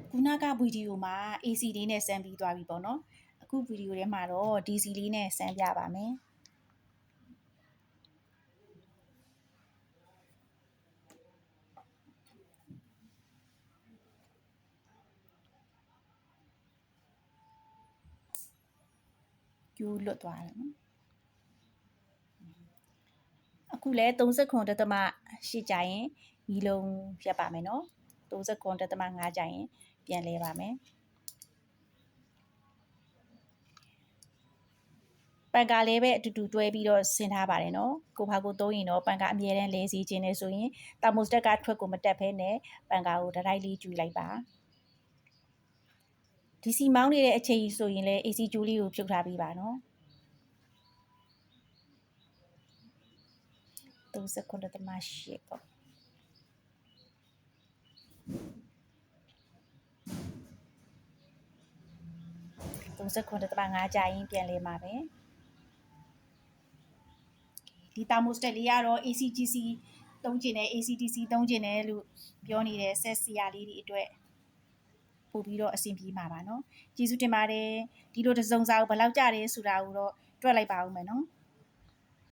ခုနကဗီဒီယိုမှာ AC လေးနဲ့စမ်းပြီးသွားပြီပေါ့နော်အခုဗီဒီယိုထဲမှာတော့ DC လေးနဲ့စမ်းပြပါမယ်ကျိုးလွတ်သွားတယ်နော်အခုလဲ39.8ကြာရင်မီလုံးဖြတ်ပါမယ်နော်39.5ကြာရင်ပြန်လဲပါမယ်ပန်ကာလည်းပဲအတူတူတွဲပြီးတော့ဆင်ထားပါတယ်နော်ကိုဘာကိုသုံးရင်တော့ပန်ကာအမြဲတမ်းလဲစီခြင်းနဲ့ဆိုရင်တာမိုစတက်ကထွက်ကိုမတက်ဖဲနဲ့ပန်ကာကိုတတိုက်လေးကျူလိုက်ပါ DC မောင်းနေတဲ့အချိန်ဆိုရင်လည်း AC ကျိုးလေးကိုဖြုတ်ထားပေးပါနော်39.8ပေါ့39.5ကြာရင်ပြန်လဲမှာပဲဒီတာမိုစတက်လေးကတော့ ACGC သုံးကျင်တယ် ACDC သုံးကျင်တယ်လို့ပြောနေတဲ့ဆက်စီယာလေးတွေအတွက်ပို့ပြီးတော့အဆင်ပြေမှာပါနော်ကျေးဇူးတင်ပါတယ်ဒီလိုတစ်စုံစာကိုဘယ်လောက်ကြတယ်ဆိုတာကိုတော့တွက်လိုက်ပါဦးမယ်နော်